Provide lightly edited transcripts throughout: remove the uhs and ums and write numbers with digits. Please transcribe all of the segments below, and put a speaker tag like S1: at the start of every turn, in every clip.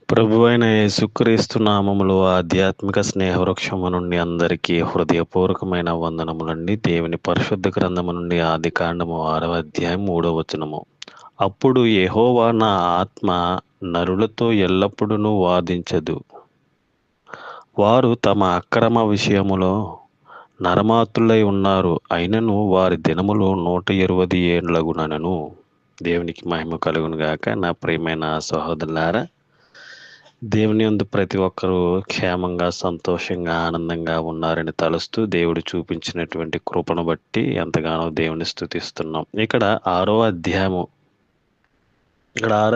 S1: ప్రభువైన యేసుక్రీస్తు నామములో ఆధ్యాత్మిక స్నేహవృక్షము నుండి అందరికీ హృదయపూర్వకమైన వందనములండి. దేవుని పరిశుద్ధ గ్రంథము నుండి ఆదికాండము 6వ అధ్యాయం 3వ వచనము. అప్పుడు యెహోవా నా ఆత్మ నరులతో ఎల్లప్పుడూ వాదించదు. వారు తమ అక్రమ విషయములో నరమాతులై ఉన్నారు. అయినను వారి దినములు 120 ఏండ్లగునను. దేవునికి మహిమ కలుగును గాక. నా ప్రియమైన సహోదరులారా, దేవుని యందు ప్రతి ఒక్కరూ క్షేమంగా, సంతోషంగా, ఆనందంగా ఉన్నారని తలుస్తూ దేవుడు చూపించినటువంటి కృపను బట్టి ఎంతగానో దేవుని స్తుతిస్తున్నాం. ఇక్కడ ఆరో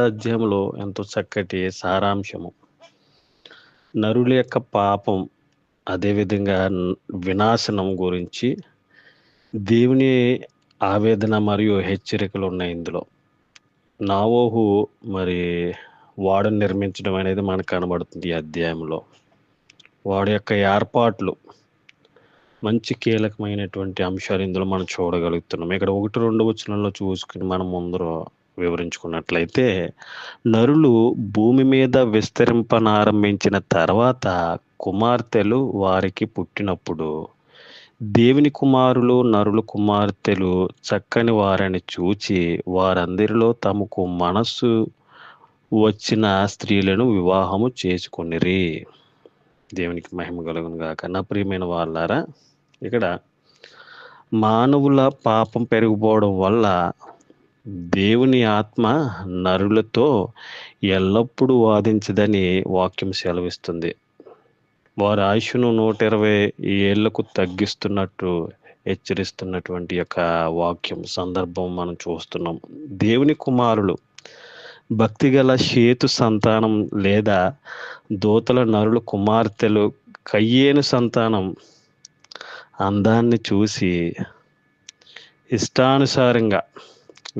S1: అధ్యాయంలో ఎంతో చక్కటి సారాంశము, నరుల యొక్క పాపం, అదేవిధంగా వినాశనం గురించి దేవుని ఆవేదన మరియు హెచ్చరికలు ఉన్నాయి ఇందులో. నోవహు మరి వాడను నిర్మించడం అనేది మనకు కనబడుతుంది ఈ అధ్యాయంలో. వాడి యొక్క ఏర్పాట్లు, మంచి కీలకమైనటువంటి అంశాలు ఇందులో మనం చూడగలుగుతున్నాం. ఇక్కడ 1-2 వచనంలో చూసుకుని మనం ముందర వివరించుకున్నట్లయితే, నరులు భూమి మీద విస్తరింపనారంభించిన తర్వాత కుమార్తెలు వారికి పుట్టినప్పుడు దేవుని కుమారులు నరుల కుమార్తెలు చక్కని వారని చూచి వారందరిలో తమకు మనస్సు వచ్చిన స్త్రీలను వివాహము చేసుకొనిరి. దేవునికి మహిమ కలుగును గాక. నా ప్రియమైన వాళ్ళారా, ఇక్కడ మానవుల పాపం పెరిగిపోవడం వల్ల దేవుని ఆత్మ నరులతో ఎల్లప్పుడూ వాదించదని వాక్యం సెలవిస్తుంది. వారి ఆయుష్ను 120 ఏళ్లకు తగ్గిస్తున్నట్టు హెచ్చరిస్తున్నటువంటి యొక్క వాక్యం సందర్భం మనం చూస్తున్నాం. దేవుని కుమారులు భక్తిగల షేతు సంతానం లేదా దూతల నరుల కుమార్తెలు కయ్యేను సంతానం అందాన్ని చూసి ఇష్టానుసారంగా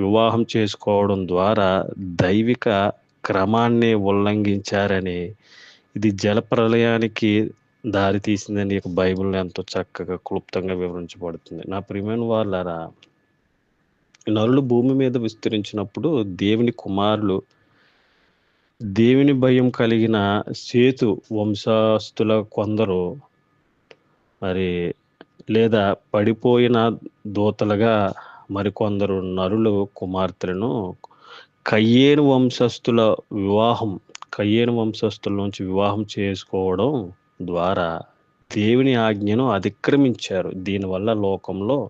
S1: వివాహం చేసుకోవడం ద్వారా దైవిక క్రమాన్ని ఉల్లంఘించారని, ఇది జలప్రలయానికి దారి తీసిందని బైబిల్లో ఎంతో చక్కగా క్లుప్తంగా వివరించబడుతుంది. నా ప్రియమైన వాళ్ళారా, నరులు భూమి మీద విస్తరించినప్పుడు దేవుని కుమారులు దేవుని భయం కలిగిన సేతు వంశస్థుల కొందరు మరి లేదా పడిపోయిన దూతలుగా మరికొందరు నరులు కుమార్తెలను కయ్యేను వంశస్థుల నుంచి వివాహం చేసుకోవడం ద్వారా దేవుని ఆజ్ఞను అతిక్రమించారు. దీనివల్ల లోకంలో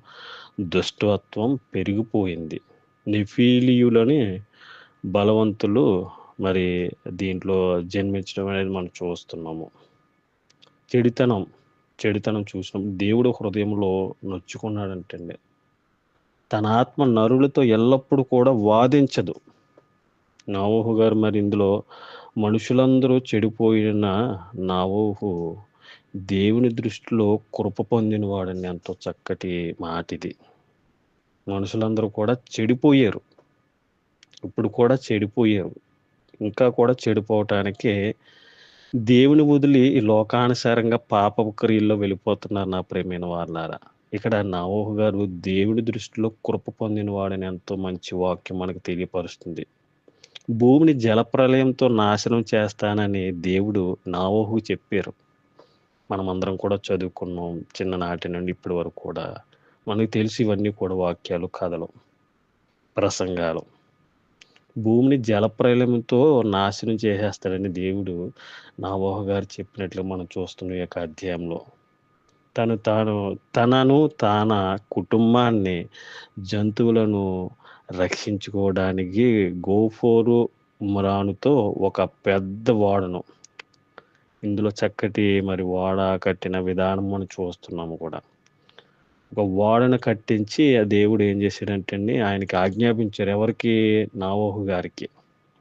S1: దుష్టత్వం పెరిగిపోయింది. నెఫీలీయులని బలవంతులు మరి దీంట్లో జన్మించడం అనేది మనం చూస్తున్నాము. చెడుతనం చూసినప్పుడు దేవుడు హృదయంలో నొచ్చుకున్నాడంటండి. తన ఆత్మ నరులతో ఎల్లప్పుడూ కూడా వాదించదు. నోవహు గారు మరి ఇందులో మనుషులందరూ చెడిపోయిన నోవహు దేవుని దృష్టిలో కృప పొందిన వాడని ఎంతో చక్కటి మాట ఇది. మనుషులందరూ కూడా చెడిపోయారు, ఇప్పుడు కూడా చెడిపోయారు, ఇంకా కూడా చెడిపోవటానికి దేవుని వదిలి ఈ లోకానుసారంగా పాపపు క్రియల్లో వెళ్ళిపోతున్నారు. నా ప్రియమైన వాళ్ళారా, ఇక్కడ నోవహు గారు దేవుని దృష్టిలో కృప పొందిన వాడని ఎంతో మంచి వాక్యం మనకు తెలియపరుస్తుంది. భూమిని జలప్రలయంతో నాశనం చేస్తానని దేవుడు నోవహుకు చెప్పారు. మనమందరం కూడా చదువుకున్నాం చిన్ననాటి నుండి ఇప్పటి వరకు కూడా. మనకు తెలిసి ఇవన్నీ కూడా వాక్యాలు, కథలు, ప్రసంగాలు. భూమిని జలప్రలయంతో నాశనం చేసేస్తాడని దేవుడు నోవహు గారు చెప్పినట్లు మనం చూస్తున్న ఈ యొక్క అధ్యాయంలో. తనను తన కుటుంబాన్ని, జంతువులను రక్షించుకోవడానికి గోఫోరు మ్రానుతో ఒక పెద్ద ఓడను, ఇందులో చక్కటి మరి ఓడ కట్టిన విధానం మనం చూస్తున్నాము కూడా. ఒక ఓడను కట్టించి ఆ దేవుడు ఏం చేశాడంటే ఆయనకి ఆజ్ఞాపించారు. ఎవరికి? నోవహు గారికి.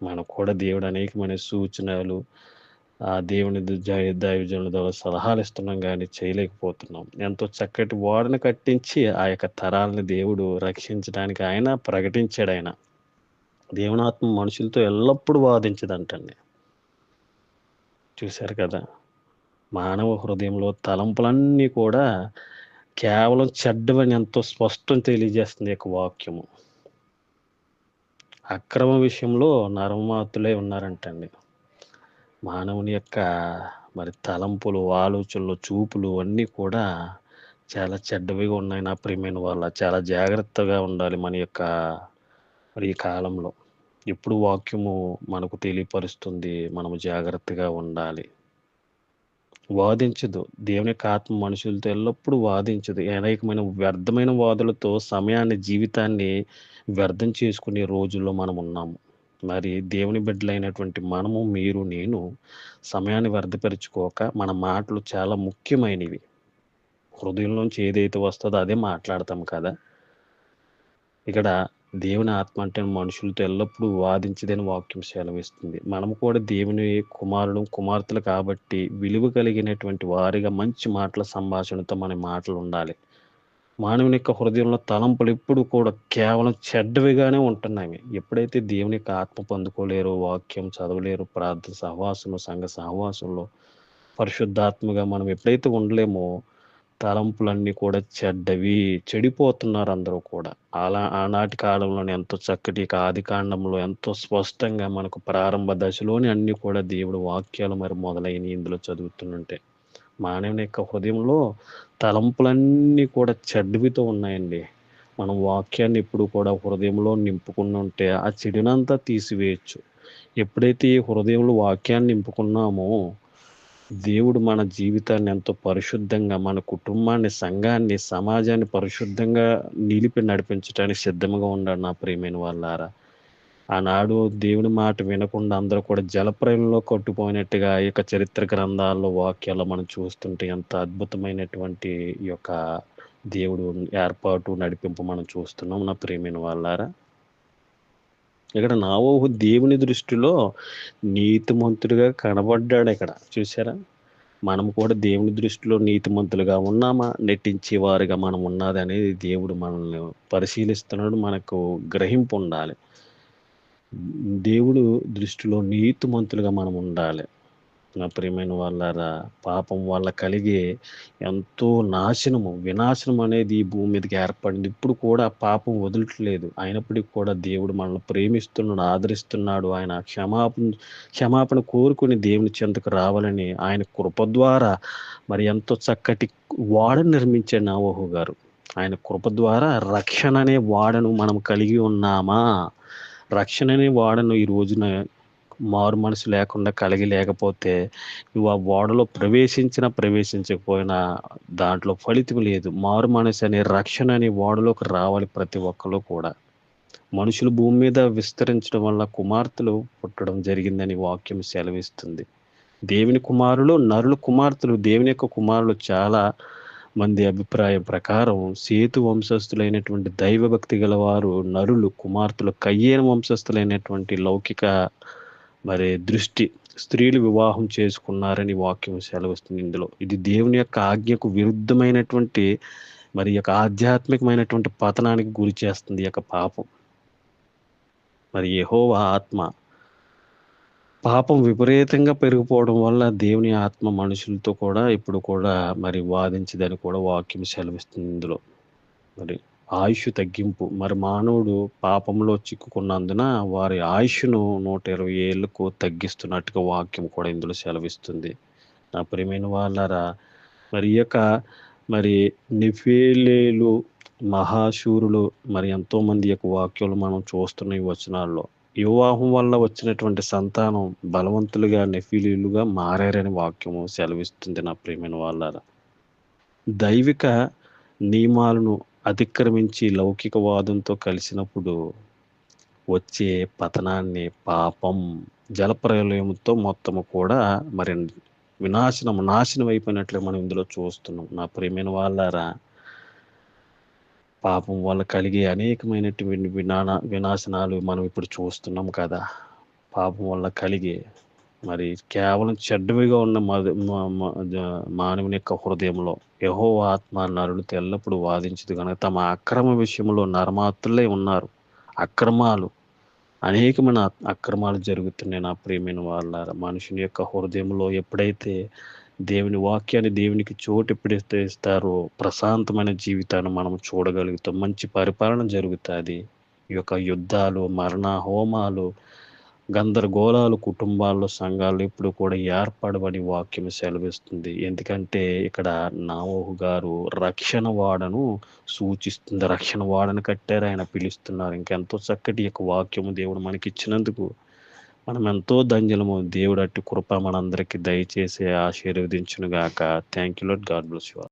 S1: మనకు కూడా దేవుడు అనేకమైన సూచనలు, ఆ దేవుని దైవజనుల ద్వారా సలహాలు ఇస్తున్నాం కానీ చేయలేకపోతున్నాం. ఎంతో చక్కటి ఓడను కట్టించి ఆ యొక్క తరాలను దేవుడు రక్షించడానికి ఆయన ప్రకటించాడు. ఆయన దేవుని ఆత్మ మనుషులతో ఎల్లప్పుడూ వాదించదంటండి. చూశారు కదా, మానవ హృదయంలో తలంపులన్నీ కూడా కేవలం చెడ్డవని ఎంతో స్పష్టం తెలియజేస్తుంది యొక్క వాక్యము. అక్రమ విషయంలో నరమాతులై ఉన్నారంటండి. మానవుని యొక్క మరి తలంపులు, ఆలోచనలు, చూపులు అన్నీ కూడా చాలా చెడ్డవిగా ఉన్నాయి నా ప్రియమైన వాళ్ళ. చాలా జాగ్రత్తగా ఉండాలి మన యొక్క మరి ఈ కాలంలో. ఎప్పుడు వాక్యము మనకు తెలియపరుస్తుంది. మనము జాగ్రత్తగా ఉండాలి. వాదించదు. దేవుని యొక్క ఆత్మ మనుషులతో ఎల్లప్పుడూ వాదించదు. అనేకమైన వ్యర్థమైన వాదులతో సమయాన్ని, జీవితాన్ని వ్యర్థం చేసుకునే రోజుల్లో మనమున్నాము. మరి దేవుని బిడ్డలైనటువంటి మనము, మీరు, నేను సమయాన్ని వ్యర్థపరుచుకోక మన మాటలు చాలా ముఖ్యమైనవి. హృదయంలోంచి ఏదైతే వస్తదో అదే మాట్లాడతాం కదా! ఇక్కడ దేవుని ఆత్మ అంటే మనుషులతో ఎల్లప్పుడూ వాదించదని వాక్యం సెలవిస్తుంది. మనము కూడా దేవుని కుమారులు, కుమార్తెలు కాబట్టి విలువ కలిగినటువంటి వారిగా మంచి మాటల సంభాషణతో మన మాటలుండాలి. మానవుని యొక్క హృదయంలో తలంపులు ఎప్పుడు కూడా కేవలం చెడ్డవిగానే ఉంటున్నాయి. ఎప్పుడైతే దేవుని యొక్క ఆత్మ పొందుకోలేరో, వాక్యం చదవలేరు, ప్రార్థన సహవాసంలో, సంఘ సహవాసంలో పరిశుద్ధాత్మగా మనం ఎప్పుడైతే ఉండలేమో తలంపులన్నీ కూడా చెడ్డవి. చెడిపోతున్నారు అందరూ కూడా. ఆనాటి కాలంలోనే ఎంతో చక్కటి ఆదికాండంలో ఎంతో స్పష్టంగా మనకు ప్రారంభ దశలోనే అన్నీ కూడా దేవుడి వాక్యాలు మరి మొదలైనయి ఇందులో చదువుతుంటే. మానవుని యొక్క హృదయంలో తలంపులన్నీ కూడా చెడ్డవితో ఉన్నాయండి. మనం వాక్యాన్ని ఎప్పుడు కూడా హృదయంలో నింపుకునుంటే ఆ చెడునంతా తీసివేయొచ్చు. ఎప్పుడైతే ఈ హృదయంలో వాక్యాన్ని నింపుకున్నామో దేవుడు మన జీవితాన్ని ఎంతో పరిశుద్ధంగా, మన కుటుంబాన్ని, సంఘాన్ని, సమాజాన్ని పరిశుద్ధంగా నిలిపి నడిపించటానికి సిద్ధంగా ఉన్నాడు నా ప్రియమైన వాళ్ళారా. ఆనాడు దేవుని మాట వినకుండా అందరూ కూడా జలప్రయంలో కొట్టుపోయినట్టుగా ఈ యొక్క చరిత్ర గ్రంథాల్లో, వాక్యాల్లో మనం చూస్తుంటే ఎంత అద్భుతమైనటువంటి ఈ యొక్క దేవుడు ఏర్పాటు, నడిపింపు మనం చూస్తున్నాం నా ప్రియమైన వాళ్ళారా. ఇక్కడ నోవహు దేవుని దృష్టిలో నీతిమంతుడిగా కనబడ్డాడిక్కడ. చూసారా? మనం కూడా దేవుని దృష్టిలో నీతిమంతులుగా ఉన్నామా? నటించేవారుగా మనం ఉన్నదనేది దేవుడు మనల్ని పరిశీలిస్తున్నాడు. మనకు గ్రహింపు ఉండాలి. దేవుడు దృష్టిలో నీతిమంతులుగా మనం ఉండాలి. నా ప్రియమైన వాళ్ళారా, పాపం వల్ల కలిగే ఎంతో వినాశనం అనేది ఈ భూమి మీదకి ఏర్పడింది. ఇప్పుడు కూడా ఆ పాపం వదలట్లేదు. అయినప్పటికీ కూడా దేవుడు మనల్ని ప్రేమిస్తున్నాడు, ఆదరిస్తున్నాడు. ఆయన క్షమాపణ కోరుకుని దేవుని చెంతకు రావాలని ఆయన కృప ద్వారా మరి ఎంతో చక్కటి ఓడను నిర్మించాడు నోవహు గారు. ఆయన కృప ద్వారా రక్షణ అనే ఓడను మనం కలిగి ఉన్నామా? రక్షణ అనే ఓడను ఈ రోజున మారు మనసు లేకుండా కలిగి లేకపోతే నువ్వు ఆ ఓడలో ప్రవేశించకపోయినా దాంట్లో ఫలితం లేదు. మారు మనసు అనే రక్షణ అనే ఓడలోకి రావాలి ప్రతి ఒక్కరు కూడా. మనుషులు భూమి మీద విస్తరించడం వల్ల కుమార్తెలు పుట్టడం జరిగిందని వాక్యం సెలవిస్తుంది. దేవుని కుమారులు, నరుల కుమార్తెలు, దేవుని యొక్క కుమారులు చాలా మంది అభిప్రాయం ప్రకారం సేతు వంశస్థులైనటువంటి దైవభక్తి గలవారు నరులు, కుమార్తెలు కయ్యేను వంశస్థులైనటువంటి లౌకిక మరి దృష్టి స్త్రీలు వివాహం చేసుకున్నారని వాక్యం సెలవిస్తుంది ఇందులో. ఇది దేవుని యొక్క ఆజ్ఞకు విరుద్ధమైనటువంటి మరి యొక్క ఆధ్యాత్మికమైనటువంటి పతనానికి గురి చేస్తుంది ఈ యొక్క పాపం. మరి యెహోవా ఆత్మ పాపం విపరీతంగా పెరిగిపోవడం వల్ల దేవుని ఆత్మ మనుషులతో కూడా ఇప్పుడు కూడా మరి వాదించదని కూడా వాక్యం సెలవిస్తుంది ఇందులో. మరి ఆయుష్ తగ్గింపు. మరి మానవుడు పాపంలో చిక్కుకున్నందున వారి ఆయుష్ను 120 ఏళ్లకు తగ్గిస్తున్నట్టుగా వాక్యం కూడా ఇందులో సెలవిస్తుంది. నా ప్రియమైన వాళ్ళారా, మరి ఈ యొక్క మరి నెఫీలీలు, మహాశూరులు మరి ఎంతోమంది యొక్క వాక్యాలు మనం చూస్తున్న ఈ వచనాల్లో. వివాహం వల్ల వచ్చినటువంటి సంతానం బలవంతులుగా నెఫీలీలుగా మారారని వాక్యము సెలవిస్తుంది నా ప్రియమైన వాళ్ళారా. దైవిక నియమాలను అతిక్రమించి లౌకికవాదంతో కలిసినప్పుడు వచ్చే పతనాన్ని పాపం జలప్రలయంతో మొత్తము కూడా మరి నాశనం అయిపోయినట్లు మనం ఇందులో చూస్తున్నాం. నా ప్రియమైన వాళ్ళారా, పాపం వల్ల కలిగే అనేకమైనటువంటి వినాశనాలు మనం ఇప్పుడు చూస్తున్నాం కదా. పాపం వల్ల కలిగే మరి కేవలం చెడ్డవిగా ఉన్న మానవుని యొక్క హృదయంలో యెహోవా ఆత్మ నరులతో ఎల్లప్పుడూ వాదించదు కనుక తమ అక్రమ విషయంలో నరమాత్రులే ఉన్నారు. అనేకమైన అక్రమాలు జరుగుతున్నాయి నా ప్రియమైన వాళ్ళారా. మనుషుని యొక్క హృదయంలో ఎప్పుడైతే దేవుని వాక్యాన్ని దేవునికి చోటు ఎప్పుడైతే ఇస్తారో ప్రశాంతమైన జీవితాన్ని మనం చూడగలుగుతాం. మంచి పరిపాలన జరుగుతుంది. ఈ యొక్క యుద్ధాలు, మరణ హోమాలు, గందరగోళాలు కుటుంబాల్లో, సంఘాల్లో ఇప్పుడు కూడా ఏర్పడబడి వాక్యం సెలవిస్తుంది. ఎందుకంటే ఇక్కడ నోవహు గారు రక్షణ వాడను సూచిస్తుంది. రక్షణ వాడను కట్టారు, ఆయన పిలుస్తున్నారు. ఇంకెంతో చక్కటి యొక్క వాక్యము దేవుడు మనకిచ్చినందుకు మనం ఎంతో ధన్యులము. దేవుడు అట్టి కృప మనందరికీ దయచేసి ఆశీర్వదించును గాక. Thank you lord. God bless you all.